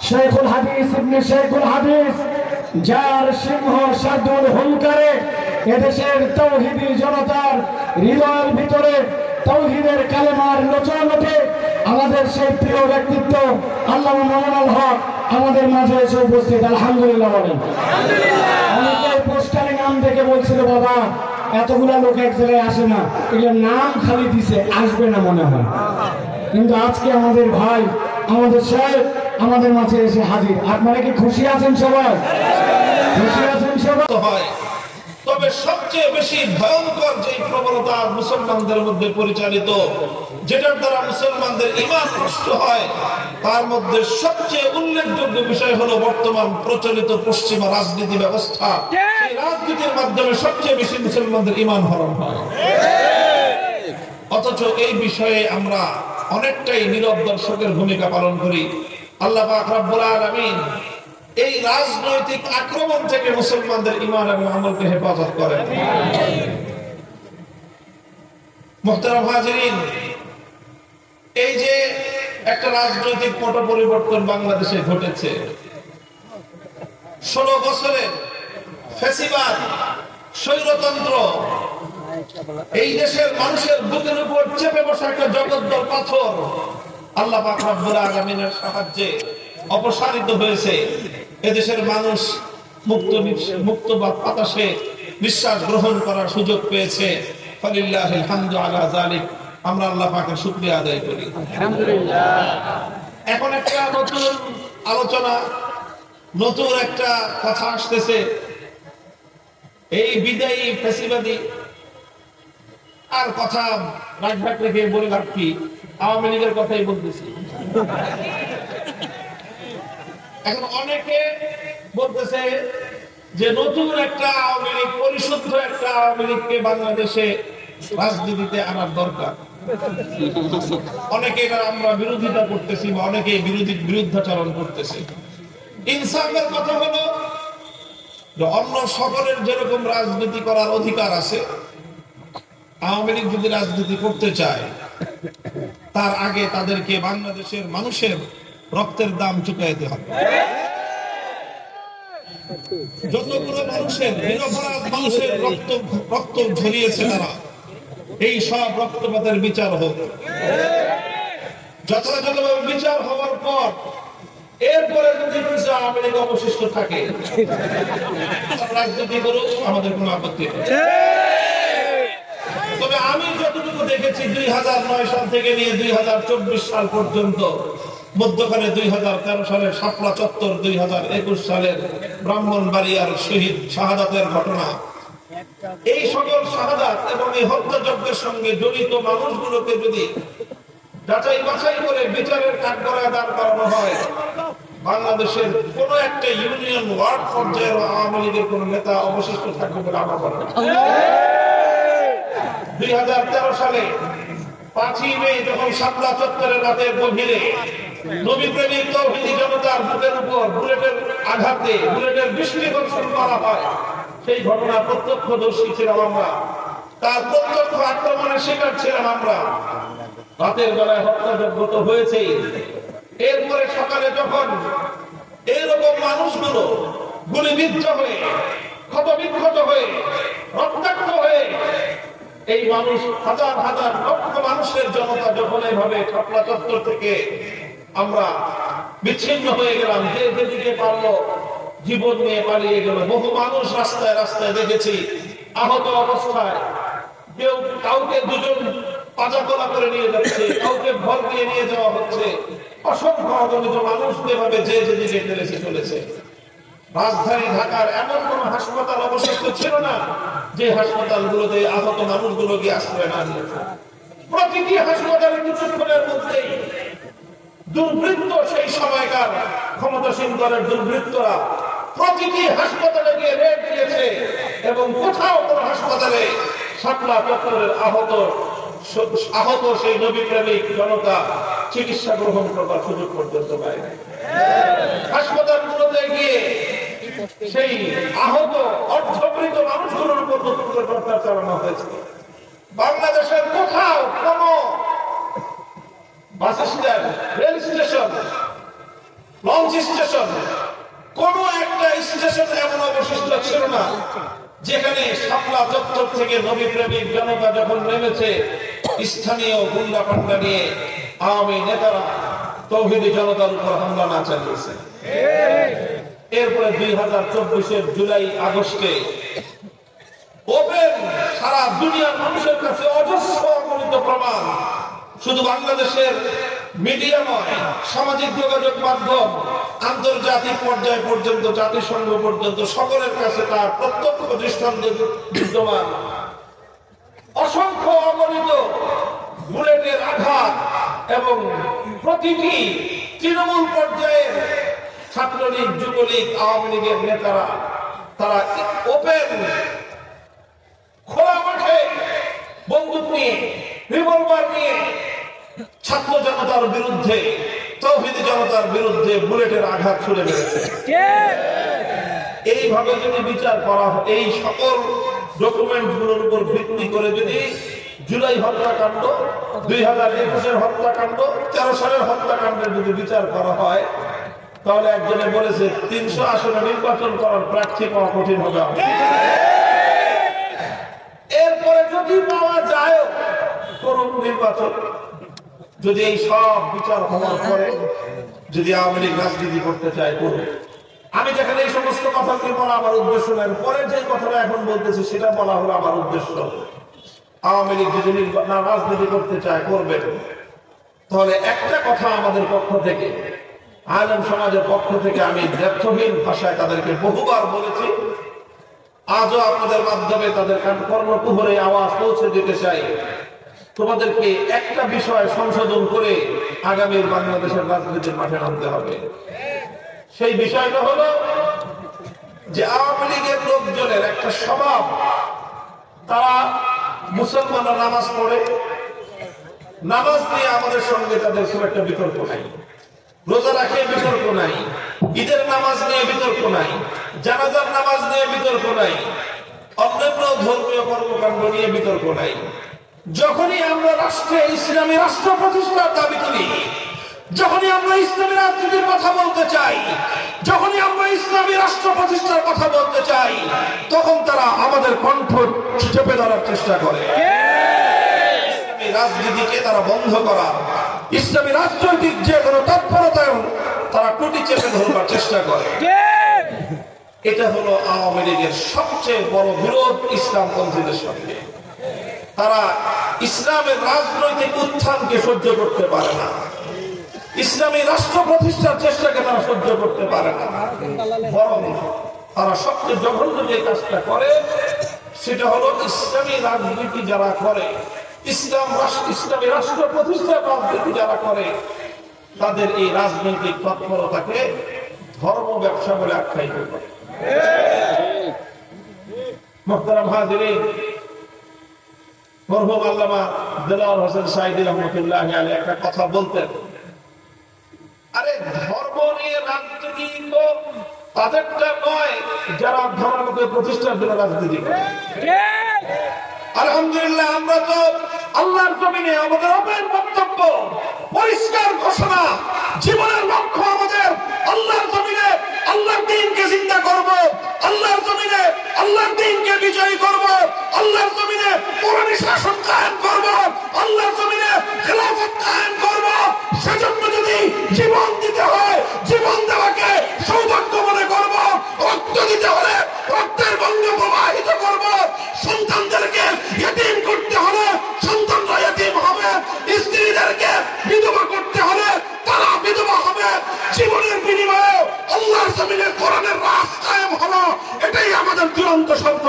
শেখুল হাদিস ইবনে শেখুল হাদিস যার সিংহ সাদুল হুঙ্কারে এদেশের তাওহীদি জনতার হৃদয়ের ভিতরে তাওহীদের কালেমার লোচনতে আমাদের সেই প্রিয় ব্যক্তিত্ব আল্লামা মামুনুল হক আমাদের মাঝে এসে উপস্থিত। আলহামদুলিল্লাহ বলেন। অনেকে পোস্টারে নাম দেখে বলছিল বাবা এতগুলা লোক এক জায়গায় আসে না, এগুলো নাম খালি দিছে, আসবে না মনে হয়। কিন্তু আজকে আমাদের ভাই আমাদের সাহেব আমাদের মাঝে এসে হাজির। আপনারা কি খুশি আছেন সবাই? খুশি আছেন সবাই? হয়, তবে সবচেয়ে বেশি ভয়ঙ্কর যে প্রবণতা মুসলমানদের মধ্যে পরিচালিত, যেটার দ্বারা মুসলমানদের ঈমান নষ্ট হয়, তার মধ্যে সবচেয়ে উল্লেখযোগ্য বিষয় হলো বর্তমান প্রচলিত পশ্চিমা রাজনীতি ব্যবস্থা। এই রাজনীতির মাধ্যমে সবচেয়ে বেশি মুসলমানদের ঈমান হরণ হয়। অথচ এই বিষয়ে আমরা অনেকটাই নীরব দর্শকের ভূমিকা পালন করি। আল্লাহ পাক রব্বুল আলামিন এই রাজনৈতিক আক্রমণ থেকে মুসলমানদের ঈমান এবং আমলকে হেফাজত করেন। মুহতারাম হাজিরিন, এই যে একটা রাজনৈতিক পট পরিবর্তন বাংলাদেশে ঘটেছে, 16 বছরের ফ্যাসিবাদ স্বৈরতন্ত্র এই দেশের মানুষের বুকের উপর চেপে বসা একটা জগদ্দল পাথর আল্লাহ পাক রব্বুল আলামিনের সাহায্যে অপসারিত হয়েছে। এদেশের মানুষ মুক্ত বাতাসে নিঃশ্বাস গ্রহণ করার সুযোগ পেয়েছে। ফালিল্লাহিল হামদু আলা যালিক। আমরা আল্লাহ পাকের শুকরিয়া আদায় করি। আলহামদুলিল্লাহ। এখন একটা নতুন আলোচনা, নতুন একটা কথা আসতেছে। এই বিদায়ী ফ্যাসিবাদী আর কথা রাজভাগ রেখে বলে লাভ কি, আওয়ামী লীগের কথাই বলতেছি। এখন অনেকে বলতেছে যে নতুন একটা আওয়ামী লীগ, পরিশুদ্ধ একটা আওয়ামী লীগকে বাংলাদেশে রাজনীতিতে আনার দরকার। অনেকে আমরা বিরোধিতা করতেছি বা অনেকে বিরুদ্ধাচরণ করতেছে। ইনসাফের কথা হলো অন্য সকলের যেরকম রাজনীতি করার অধিকার আছে, আওয়ামী লীগ যদি রাজনীতি করতে চায় তার আগে তাদেরকে বাংলাদেশের মানুষের রক্তের দাম চুকাইতে হবে। যতগুলো মানুষের নিরপরাধ মানুষের রক্ত ঝরিয়েছে তারা, এই সব রক্তপাতের বিচার হোক। যথাযথভাবে বিচার হওয়ার পর এরপরে যদি কিছু আওয়ামী লীগ অবশিষ্ট থাকে রাজনীতি করুক, আমাদের কোনো আপত্তি নেই। তবে আমি যতটুকু দেখেছি 2009 সাল থেকে নিয়ে 2024 সাল পর্যন্ত, মধ্যখানে 2013 সালের শাপলা চত্বর, 2021 সালের ব্রাহ্মণবাড়িয়ার শহীদ শাহাদাতের ঘটনা, এই সকল শাহাদাত এবং এই হত্যাযজ্ঞের সঙ্গে জড়িত মানুষগুলোকে যদি যাচাই বাছাই করে বিচারের কাঠগড়ায় দাঁড় করানো হয়, বাংলাদেশের কোন একটা ইউনিয়ন ওয়ার্ড পর্যায়ের আওয়ামী লীগের কোন নেতা অবশিষ্ট থাকবে বলে আমার মনে হয়। 2013 সালে 5ই মে যখন শাপলা চত্বরের রাতের গভীরে নবী প্রেমিক তাওহীদি জনতার বুকের উপর বুলেটের আঘাতে, বুলেটের বৃষ্টি বর্ষণ করা হয়, সেই ঘটনা প্রত্যক্ষদর্শী ছিলাম আমরা, তার প্রত্যক্ষ আক্রমণের শিকার ছিলাম আমরা। রাতের বেলায় হত্যাযজ্ঞ তো হয়েছেই, এরপরে সকালে যখন এরকম মানুষগুলো গুলিবিদ্ধ হয়ে, ক্ষতবিক্ষত হয়ে, রক্তাক্ত হয়ে, এই মানুষ হাজার হাজার লক্ষ মানুষের জনতা যখন এইভাবে শাপলা চত্বর থেকে আমরা বিচ্ছিন্ন হয়ে গেলাম, যে যেদিকে পারলো জীবন নিয়ে পালিয়ে গেল। বহু মানুষ রাস্তায় রাস্তায় দেখেছি আহত অবস্থায়, কেউ কাউকে দুজন পাজাকলা করে নিয়ে যাচ্ছে, কাউকে ভর দিয়ে নিয়ে যাওয়া হচ্ছে। অসংখ্য অগণিত মানুষ যেভাবে যে যেদিকে ফেলেছে চলেছে। রাজধানী ঢাকার এমন কোন হাসপাতাল অবশিষ্ট ছিল না যে হাসপাতালগুলোতে আহত মানুষগুলো গিয়ে আশ্রয় না দিয়েছে। প্রতিটি হাসপাতালে কিছুক্ষণের মধ্যেই দুর্বৃত্ত, সেই সময়কার ক্ষমতাসীন দলের দুর্বৃত্তরা প্রতিটি হাসপাতালে গিয়ে রেড দিয়েছে এবং কোথাও কোন হাসপাতালে শাপলা চত্বরের আহত সেই নবী প্রেমিক জনতা চিকিৎসা গ্রহণ করবার সুযোগ পর্যন্ত পায়। হাসপাতালগুলোতে গিয়ে সেই আহত অর্ধমৃত মানুষগুলোর উপর নতুন করে অত্যাচার চালানো হয়েছে। বাংলাদেশের কোথাও কোন bus stand, rail station launch station, কোন একটা স্টেশন এমন অবশিষ্ট ছিল না যেখানে শাপলা চত্বর থেকে নবী প্রেমিক জনতা যখন নেমেছে, স্থানীয় গুন্ডা পান্ডা নিয়ে আওয়ামী নেতারা তৌহিদি জনতার উপর হামলা না চালিয়েছে। এরপরে 2024-এর জুলাই আগস্টে ওপেন সারা দুনিয়ার মানুষের কাছে অজস্র অগণিত প্রমাণ, শুধু বাংলাদেশের মিডিয়া নয়, সামাজিক যোগাযোগ মাধ্যম, আন্তর্জাতিক পর্যায় পর্যন্ত, জাতিসংঘ পর্যন্ত সকলের কাছে তার প্রত্যক্ষ দৃষ্টান্ত বিদ্যমান। অসংখ্য অগণিত বুলেটের আঘাত এবং প্রতিটি তৃণমূল পর্যায়ের ছাত্রলীগ, যুবলীগ, আওয়ামী লীগের নেতারা তারা ওপেন খোলা মাঠে বন্দুক নিয়ে, রিভলভার নিয়ে ছাত্র জনতার বিরুদ্ধে, তৌহিদি জনতার বিরুদ্ধে বুলেটের আঘাত ছুড়ে মেরেছে। এইভাবে যদি বিচার করা হয়, এই সকল ডকুমেন্ট গুলোর উপর ভিত্তি করে যদি জুলাই হত্যাকাণ্ড, 2021-এর হত্যাকাণ্ড, 13 সালের হত্যাকাণ্ডের যদি বিচার করা হয়, তাহলে একজনে বলেছে 300 আসনে নির্বাচন করার প্রার্থী পাওয়া কঠিন হবে। এরপরে যদি পাওয়া যায় করুন নির্বাচন, যদি এই সব বিচার হওয়ার পরে যদি আওয়ামী লীগ রাজনীতি করতে চায় করুন। আমি যেখানে এই সমস্ত কথাগুলি বলা আমার উদ্দেশ্য নয়, পরে যে কথাটা এখন বলতেছি সেটা বলা হলো আমার উদ্দেশ্য। আওয়ামী লীগ যদি রাজনীতি করতে চায় করবেন, তাহলে একটা কথা আমাদের পক্ষ থেকে, আলেম সমাজের পক্ষ থেকে আমি দ্ব্যর্থহীন ভাষায় তাদেরকে বহুবার বলেছি, আজও আপনাদের মাধ্যমে তাদের কর্ণকুহরে আওয়াজ পৌঁছে দিতে চাই। তোমাদেরকে একটা বিষয় সংশোধন করে আগামীর বাংলাদেশের রাজনীতির মাঠে নামতে হবে। সেই বিষয়টা হলো যে আওয়ামী লীগের লোকজনের একটা স্বভাব, তারা মুসলমানরা নামাজ পড়ে, নামাজ নিয়ে আমাদের সঙ্গে তাদের খুব একটা বিতর্ক নাই, রোজা রাখে বিতর্ক নাই, ঈদের নামাজ নিয়ে বিতর্ক নাই, জানাজার নামাজ নিয়ে বিতর্ক নাই, অন্যান্য ধর্মীয় কর্মকাণ্ড নিয়ে বিতর্ক নাই। যখনই আমরা রাষ্ট্রে ইসলামী রাষ্ট্র প্রতিষ্ঠার দাবি তুলি, যখনই আমরা ইসলামী রাজনীতির কথা বলতে চাই, যখনই আমরা ইসলামী রাষ্ট্র প্রতিষ্ঠার কথা বলতে চাই, তখন তারা আমাদের কণ্ঠ চেপে ধরার চেষ্টা করে। ইসলামী রাজনীতিকে তারা বন্ধ করার, ইসলামী রাজনৈতিক যে কোনো তৎপরতায় তারা টুটি চেপে ধরবার চেষ্টা করে। এটা হলো আওয়ামী লীগের সবচেয়ে বড় বিরোধ ইসলামপন্থীদের সঙ্গে। তারা ইসলামের রাজনৈতিক উত্থানকে সহ্য করতে পারে না, ইসলামী রাষ্ট্র প্রতিষ্ঠার চেষ্টাকে তারা সহ্য করতে পারে না। বরং তারা সবচেয়ে জঘন্য যে কাজটা করে সেটা হলো ইসলামী রাজনীতি যারা করে, ইসলামী রাষ্ট্র প্রতিষ্ঠার রাজনীতি যারা করে, তাদের এই রাজনৈতিক তৎপরতাকে ধর্ম ব্যবসা বলে আখ্যায়িত করে। মুহতারাম হাজিরিন, মরহুম আল্লামা দেলাওয়ার হোসেন সাঈদী রহমাতুল্লাহি আলাইহি একটা কথা বলতেন, আরে ধর্ম নিয়ে রাজনীতি তো তাদেরটা নয় যারা ধর্মকে প্রতিষ্ঠার জন্য রাজনীতি করে। আলহামদুলিল্লাহ, আমরা তো আল্লাহর জমিনে আমাদের ওপেন বক্তব্য, পরিষ্কার ঘোষণা, জীবনের লক্ষ্য আমাদের আল্লাহর জমিনে আল্লাহর দ্বীনকে জিন্দা করব, আল্লাহর জমিনে আল্লাহর দ্বীনকে বিজয়ী করব, আল্লাহর জমিনে কোরআনী শাসন কায়েম করব, আল্লাহর জমিনে খেলাফত কায়েম করব। সেজন্য যদি জীবন দিতে হয়, জীবন দেওয়াকে সৌভাগ্য মনে করব, রক্ত দিতে হলে রক্তের গঙ্গা প্রবাহিত করব, সন্তানদেরকে ইতিম করতে হলে সন্তানরা ইতিম হবে, স্ত্রীদেরকে বিধবা করতে হলে তারা বিধবা হবে। জীবনের বিনিময়ে আল্লাহর জমিনে কোরআনের রাজ কায়েম হলো, এটাই আমাদের চূড়ান্ত স্বপ্ন।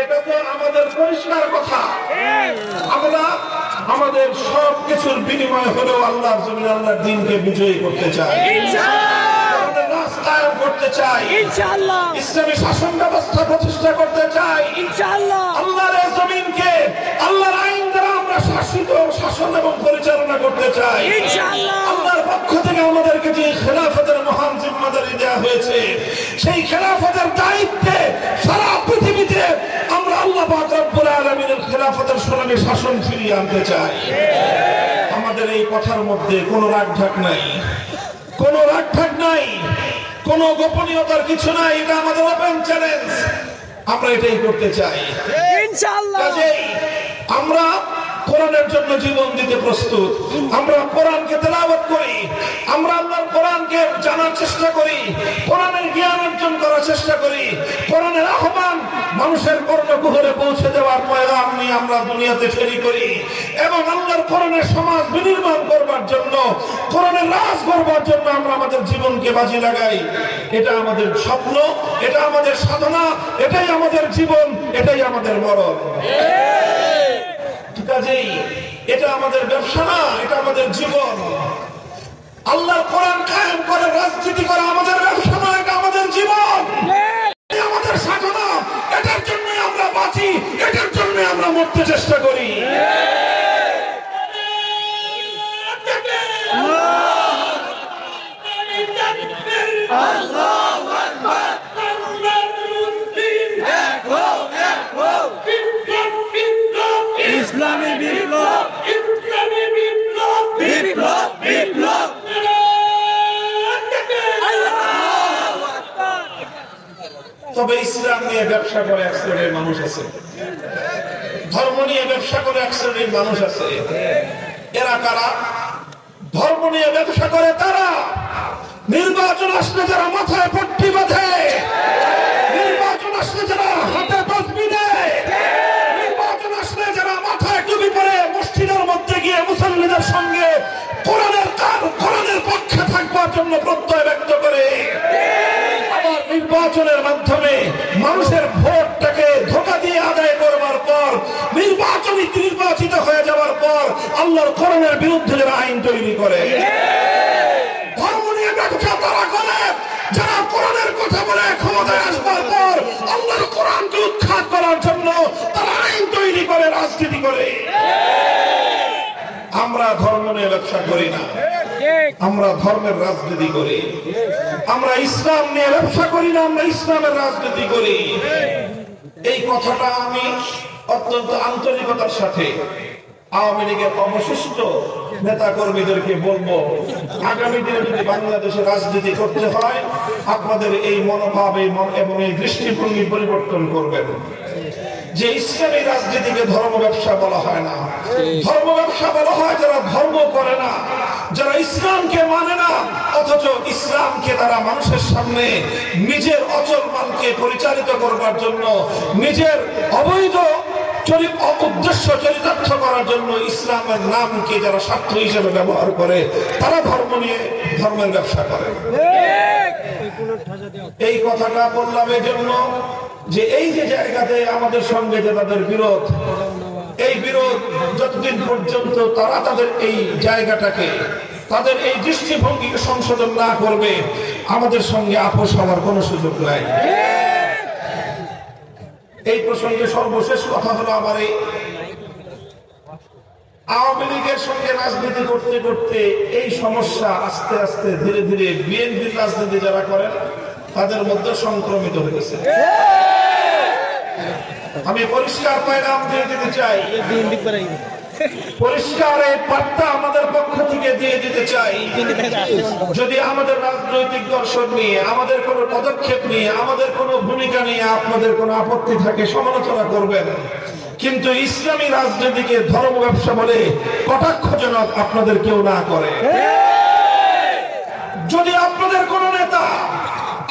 এটা তো আমাদের পরিষ্কার কথা, আমরা আমাদের সব কিছুর বিনিময় হলেও আল্লাহর জমিনে আল্লাহর দ্বীনকে বিজয়ী করতে চাই, করতে চাই, ইসলামী শাসন ব্যবস্থা প্রতিষ্ঠা করতে চাই, ইনশাআল্লাহ। শাসিত শাসন এবং পরিচালনা করতে চাই। আল্লাহর পক্ষ থেকে আমাদেরকে যে খেলাফতের মহান জিম্মাদারি দেওয়া হয়েছে, সেই খেলাফতের দায়িত্বে সারা পৃথিবীতে আমরা আল্লাহ পাক রব্বুল আলামিনের খেলাফতের সোনালী শাসন ফিরিয়ে আনতে চাই। আমাদের এই কথার মধ্যে কোনো রাগঢাক নাই, কোনো রাগঢাক নাই, কোনো গোপনীয়তার কিছু নাই। এটা আমাদের ওপেন চ্যালেঞ্জ, আমরা এটাই করতে চাই ইনশাআল্লাহ। কাজেই আমরা কোরআনের জন্য জীবন দিতে প্রস্তুত। আমরা কোরআনকে তেলাওয়াত করি, আমরা আল্লাহর কোরআনকে জানার চেষ্টা করি, কোরআনের জ্ঞান অর্জন করার চেষ্টা করি, কোরআনের আহ্বান মানুষের কর্ণকুহরে পৌঁছে দেওয়ার পয়গাম নিয়ে আমরা দুনিয়াতে ফেরি করি এবং আল্লাহর কোরআনের সমাজ বিনির্মাণ করবার জন্য, কোরআনের রাজ করবার জন্য আমরা আমাদের জীবনকে বাজি লাগাই। এটা আমাদের স্বপ্ন, এটা আমাদের সাধনা, এটাই আমাদের জীবন, এটাই আমাদের মরণ। কাজেই এটা আমাদের ব্যবসা না, এটা আমাদের জীবন। আল্লাহর কোরআন কায়েম করে রাজনীতি করা আমাদের ব্যবসা না, এটা আমাদের জীবন, আমাদের সাধনা। এটার জন্য আমরা বাঁচি, এটার জন্য আমরা মরতে চেষ্টা করি। ইসলামী বিপ্লব, ইসলামী বিপ্লব, বিপ্লব বিপ্লব। তবে ইসলাম নিয়ে ব্যবসা করে এক শ্রেণীর মানুষ আছে, ধর্ম নিয়ে ব্যবসা করে এক শ্রেণীর মানুষ আছে। এরা কারা? ধর্ম নিয়ে ব্যবসা করে তারা। নির্বাচন আসলে যারা মাথায় পট্টি বাঁধে, নির্বাচন আসলে যারা হাতে তসবি দেয়, নির্বাচন আসলে যারা মাথায় টুপি পরে মসজিদের মধ্যে গিয়ে মুসল্লিদের সঙ্গে কোরআনের পক্ষে থাকবার জন্য প্রত্যয় ব্যক্ত করে, আবার নির্বাচনের মাধ্যমে মানুষের ভোটটাকে ধোঁকা দিয়ে আদায় করবার পর, নির্বাচিত হয়ে যাওয়ার পর আল্লাহর কোরআনের বিরুদ্ধে যারা আইন তৈরি করে, ধর্ম নিয়ে ব্যবসা তারা করে যারা কোরআনের কথা বলে ক্ষমতায় আসবার পর আল্লাহর কোরআনকে উৎখাত করার জন্য তারা আইন তৈরি করে, রাজনীতি করে। আমরা ধর্ম নিয়ে ব্যবসা করি না, আমরা ধর্মের রাজনীতি করি। আমরা ইসলাম নিয়ে ব্যবসা করি না, আমরা ইসলামের রাজনীতি করি। এই কথাটা আমি অত্যন্ত আন্তরিকতার সাথে আওয়ামী লীগের অবশিষ্ট নেতা কর্মীদেরকে বলবো, আগামী দিনে যদি বাংলাদেশে রাজনীতি করতে হয় আপনাদের এই মনোভাব এবং এই দৃষ্টিভঙ্গি পরিবর্তন করবেন। যে ইসলামী রাজনীতিকে ধর্ম ব্যবসা বলা হয় না, ধর্ম ব্যবসা বলা হয় যারা ধর্ম করে না, যারা ইসলামকে মানে না, অথচ ইসলামকে তারা মানুষের সামনে নিজের অচল মানকে পরিচালিত করবার জন্য, নিজের অবৈধ উদ্দেশ্য চরিতার্থ করার জন্য ইসলামের নামকে যারা স্বার্থ হিসেবে ব্যবহার করে, তারা ধর্ম নিয়ে ধর্মের ব্যবসা করে। এই কথাটা বললাম এই জন্য যে এই যে জায়গাতে আমাদের সঙ্গে যে তাদের বিরোধ, এই বিরোধ যতদিন পর্যন্ত তারা তাদের এই জায়গাটাকে, তাদের এই দৃষ্টিভঙ্গিকে সংশোধন না করবে, আমাদের সঙ্গে আপোষ হওয়ার কোনো সুযোগ নাই। এই প্রসঙ্গে সর্বশেষ কথা হলো, আমার এই আওয়ামী লীগের সঙ্গে রাজনীতি করতে করতে এই সমস্যা আস্তে আস্তে ধীরে ধীরে বিএনপির রাজনীতি যারা করেন তাদের মধ্যে সংক্রমিত হয়েছে। আমি পরিষ্কার পয়গাম দিয়ে দিতে চাই, পরিষ্কার এই বার্তা আমাদের পক্ষ থেকে দিয়ে দিতে চাই, যদি আমাদের রাজনৈতিক দর্শন নিয়ে, আমাদের কোনো পদক্ষেপ নিয়ে, আমাদের কোনো ভূমিকা নিয়ে আপনাদের কোনো আপত্তি থাকে সমালোচনা করবেন, কিন্তু ইসলামী রাজনীতিকে ধর্ম ব্যবসা বলে কটাক্ষজনক আপনাদের কেউ না করে। যদি আপনাদের কোন নেতা,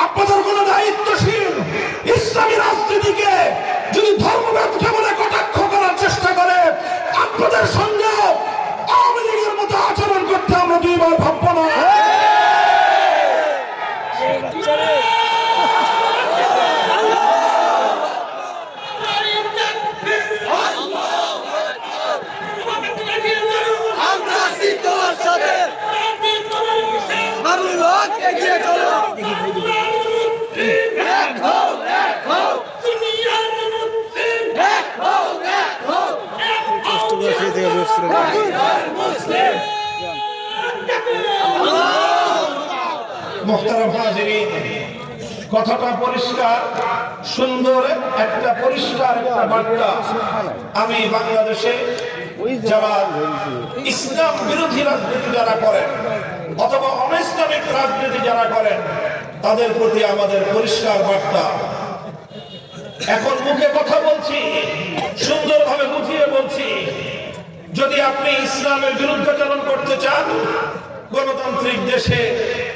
আপনাদের কোন দায়িত্বশীল ইসলামী রাজনীতিকে যদি ধর্ম ব্যবসা বলে কটাক্ষ করার চেষ্টা করে, আপনাদের সঙ্গে আওয়ামী লীগের মতো আচরণ করতে আমরা দুইবার ভাববো না। মুহতারাম হাজিরিন, কথাটা পরিষ্কার, সুন্দর একটা পরিষ্কার একটা বার্তা। আমি বাংলাদেশে যারা ইসলাম বিরোধী রাজনীতি যারা করেন অথবা অনৈসলামিক রাজনীতি যারা করেন তাদের প্রতি আমাদের পরিষ্কার বার্তা। এখন মুখে কথা বলছি, সুন্দরভাবে বুঝিয়ে বলছি, যদি আপনি ইসলামের বিরুদ্ধাচরণ করতে চান, গণতান্ত্রিক দেশে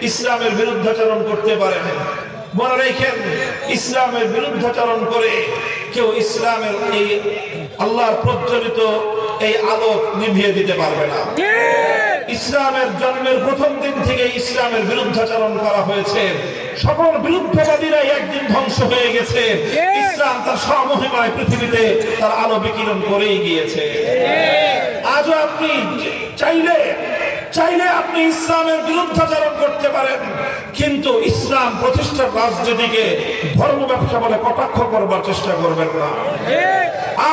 ইসলামের বিরুদ্ধাচরণ করতে পারেন। মনে রাখেন, ইসলামের বিরুদ্ধাচরণ করে কেউ ইসলামের এই আল্লাহর প্রজ্বলিত এই আলো নিভিয়ে দিতে পারবে না। ইসলামের জন্মের প্রথম দিন থেকে ইসলামের বিরুদ্ধাচরণ করা হয়েছে। সকল বিরুদ্ধবাদীরাই একদিন ধ্বংস হয়ে গেছে। ইসলাম তার স্বমহিমায় পৃথিবীতে তার আলো বিকিরণ করেই গিয়েছে। আজও আপনি চাইলে আপনি ইসলামের বিরুদ্ধাচরণ করতে পারেন, কিন্তু ইসলাম প্রতিষ্ঠার রাজনীতিকে ধর্ম ব্যবসা বলে কটাক্ষ করবার চেষ্টা করবেন না।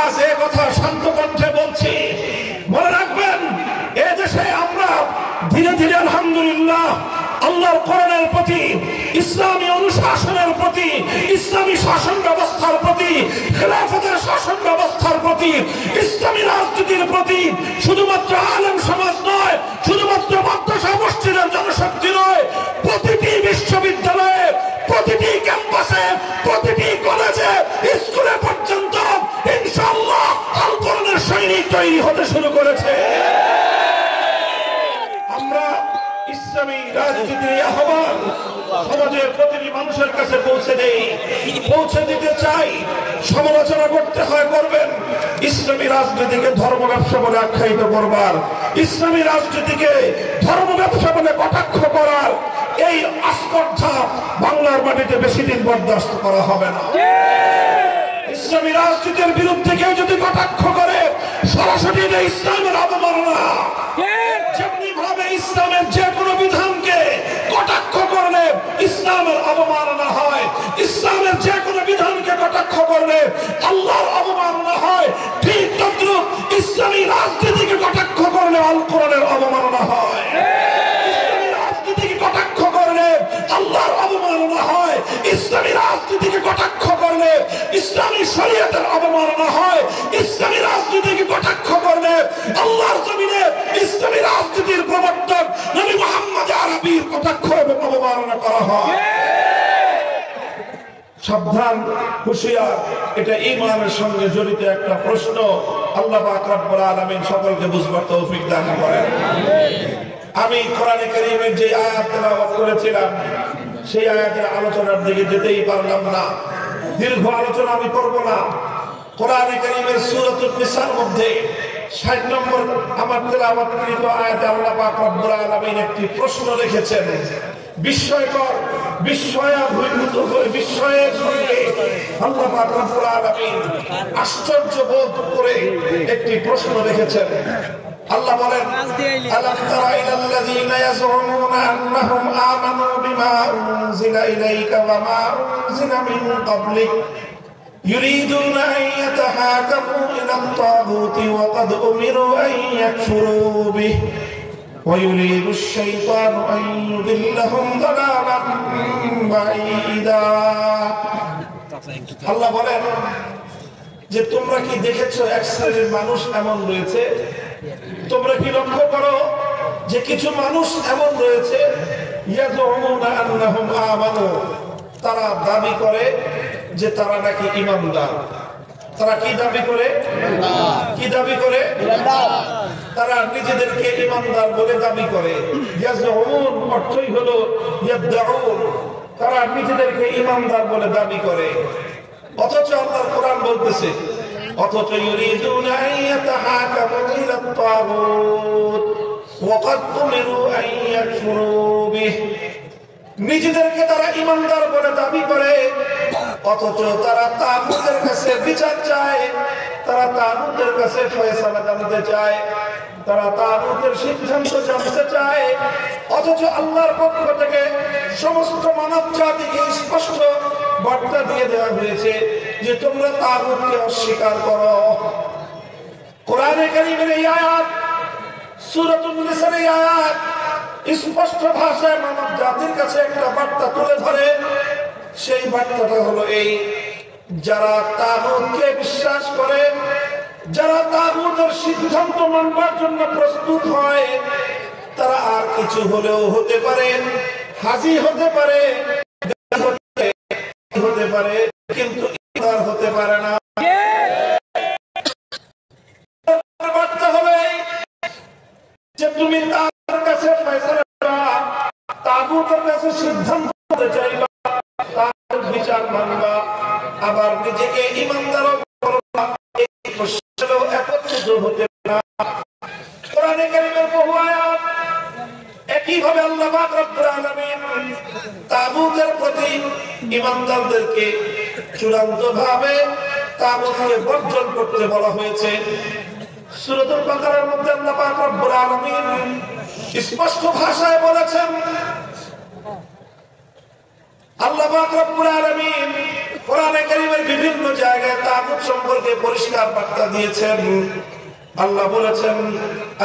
আজ এ কথা শান্ত কণ্ঠে বলছি। মনে রাখবেন, এ দেশে আমরা ধীরে ধীরে আলহামদুলিল্লাহ আল্লাহর কোরআনের প্রতি, ইসলামী অনুশাসনের প্রতি, ইসলামী শাসন ব্যবস্থার প্রতি, খেলাফতের শাসন ব্যবস্থার প্রতি, ইসলামী রাজনীতির প্রতি শুধুমাত্র আলেম সমাজ নয়, শুধুমাত্র মাদ্রাসা মসজিদের জনশক্তি নয়, প্রতিটি বিশ্ববিদ্যালয়ে, প্রতিটি ক্যাম্পাসে, প্রতিটি কলেজে, স্কুলে পর্যন্ত ইনশাআল্লাহ আল কোরআনের সৈনিক তৈরি হতে শুরু করেছে। আমরা ইসলামী রাজনীতির আহ্বান সমাজের প্রতিটি মানুষের কাছে পৌঁছে দিতে চাই। সমালোচনা করতে হয়, করবেন। ইসলামী রাজনীতিকে ধর্ম ব্যবসা বলে আখ্যায়িত করবার, ইসলামী রাজনীতিকে ধর্ম ব্যবসা বলে কটাক্ষ করার এই আস্পর্ধা বাংলার মাটিতে বেশি দিন বরদাস্ত করা হবে না। ইসলামী রাজনীতির বিরুদ্ধে কেউ যদি কটাক্ষ করে, সরাসরি ইসলামের অবমাননা। যেমনি ভাবে ইসলামের যে কোনো বিধানকে কটাক্ষ করলে ইসলামের অবমাননা হয়, ইসলামের যে কোনো বিধানকে কটাক্ষ করলে আল্লাহর অবমাননা হয়, ঠিক তদ্রুপ ইসলামী রাজনীতিকে কটাক্ষ করলে আল কোরআনের অবমাননা হয়। ইসলামী রাজনীতিকে কটাক্ষ করলে আল্লাহর অবমাননা হয়। ইসলামী রাজনীতিকে কটাক্ষ করলে ইসলামী শরীয়তের অবমাননা হয়। ইসলামী রাজনীতিকে কটাক্ষ করলে আল্লাহর জমিনে ইসলামী রাজনীতির প্রবর্তক নবী মুহাম্মদ আরবীর কটাক্ষ এবং অবমাননা করা হয়। সাবধান, হুঁশিয়ার, এটা ঈমানের সঙ্গে জড়িত একটা প্রশ্ন। আল্লাহ পাক রব্বুল আলামিন সকলকে বুঝবার তৌফিক দান করেন। আমি কোরআনে কারীমের যে আয়াত তেলাওয়াত করেছিলাম, সেই আয়াতের আলোচনার দিকে যেতেই পারলাম না। দীর্ঘ আলোচনা আমি করব না। কোরআনে কারীমের সূরাতুন নিসার মধ্যে ৬০ নম্বর আমার তেলাওয়াতকৃত আয়াতে আল্লাহ পাক রব্বুল আলামিন একটি প্রশ্ন রেখেছেন। বিস্ময়কর, বিস্ময়াভিভূত হয়ে, বিস্ময়ের সঙ্গে আল্লাহ পাক রব্বুল আলামিন আশ্চর্য বোধ করে একটি প্রশ্ন রেখেছেন। আল্লাহ বলেন, আলাম তারা ইলাল্লাযীনা ইয়াজউমুনা আন্নাহুম আমানু বিমা উনজিলা ইলাইকা ওয়া মা উনজিলা মিন ক্বাবলিক ইউরিদুনা আন ইয়াতাহাকামু ইলাত তাগুতি ওয়া ক্বাদ উমিরু আন ইয়াকফুরু বিহি ওয়া ইউরিদু আশ-শাইতানু আন ইউদিল্লাহুম দালালান বাঈদা। আল্লাহ বলেন যে তোমরা কি দেখেছো এক শ্রেণীর মানুষ এমন রয়েছে, তোমরা কি লক্ষ্য করো যে কিছু মানুষ এমন রয়েছে, ইয়াজউমুনা আন্নাহুম আমানু, তারা দাবি করে যে তারা নাকি ঈমানদার। তারা কি দাবি করে? কি দাবি করে? তারা নিজেদেরকে ঈমানদার বলে দাবি করে। ইয়াজউমুন অর্থই হলো ইয়াদউন, তারা নিজেদেরকে ঈমানদার বলে দাবি করে। অথচ আল্লাহর কোরআন বলতেছে, অথচ ইউরিদুনা আন ইয়াতাহাকামু ইলাত তাগুত ওয়া ক্বাদ উমিরু আন ইয়াকফুরু বিহি, নিজেদেরকে তারা ঈমানদার বলে দাবি করে, অথচ তারা তাগুতের কাছে বিচার চায়, তারা তাগুতের কাছে ফয়সালা জানতে চায়, তারা তাগুতের সিদ্ধান্ত জানতে চায়। অথচ আল্লাহর পক্ষ থেকে সমস্ত মানব জাতিকে স্পষ্ট বার্তা দিয়ে দেওয়া হয়েছে যে তোমরা তাগুতকে অস্বীকার করো। কোরআনে কারীমের এই আয়াত, সূরাতুন নিসার এই আয়াত স্পষ্ট ভাষায় মানব জাতির কাছে একটা বার্তা তুলে ধরে। সেই বার্তাটা হলো এই, যারা তাগুতকে বিশ্বাস করে, যারা তাগুতের সিদ্ধান্ত মানবার জন্য প্রস্তুত হয়, তারা আর কিছু হলেও হতে পারে, হাজী হতে পারে, হতে পারে, কিন্তু ইমানদার হতে পারে না। বার্তা হবে যে তুমি তার কাছে ফয়সালা করবা, তাগুতের কাছে সিদ্ধান্ত নিতে চাইবা, তার বিচার মানবা, আবার নিজেকে ইমানদার করবা, এই প্রশ্নেও একত্রিত হতে না। কোরআনে কারীমের বহু আয়াত একইভাবে আল্লাহ পাক রব্বুল আলামিন তাগুতের প্রতি ইমানদারদেরকে চূড়ান্তভাবে তাগুতকে বর্জন করতে বলা হয়েছে। সূরাতুল বাকারার মধ্যে আল্লাহ পাক রব্বুল আলামিন স্পষ্ট ভাষায় বলেছেন, আল্লাহ পাক রব্বুল আলামিন কোরআনে কারীমের বিভিন্ন জায়গায় তাগুত সম্পর্কে পরিষ্কার বার্তা দিয়েছেন। আল্লাহ বলেছেন,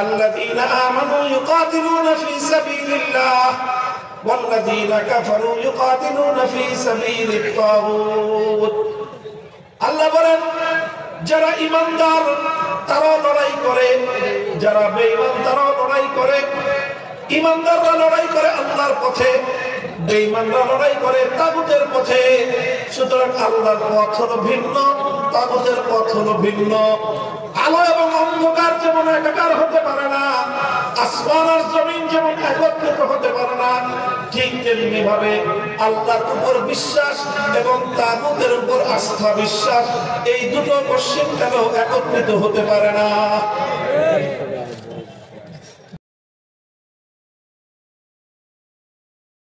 আল্লাযীনা আমানু ইউকাতিলুনা ফী সাবিলিল্লাহ ওয়াল্লাযীনা কাফারু ইউকাতিলুনা ফী সাবিলিত তাগুত। আল্লাহ বলেন, যারা ঈমানদার তারা লড়াই করে, যারা বেঈমান তারা লড়াই করে। ঈমানদাররা লড়াই করে আল্লাহর পথে, বেঈমানরা লড়াই করে তাগুতের পথে। সুতরাং আল্লাহর পথ হলো ভিন্ন, তাগুতের পথ হলো ভিন্ন। আলো এবং অন্ধকার যেমন একাকার হতে পারে না, আসমান আর জমিন যেমন একত্রিত হতে পারে না, ঠিক তেমনি ভাবে আল্লাহর উপর বিশ্বাস এবং তাগুতের উপর আস্থা বিশ্বাস, এই দুটো পশ্চিমকালেও একত্রিত হতে পারে না।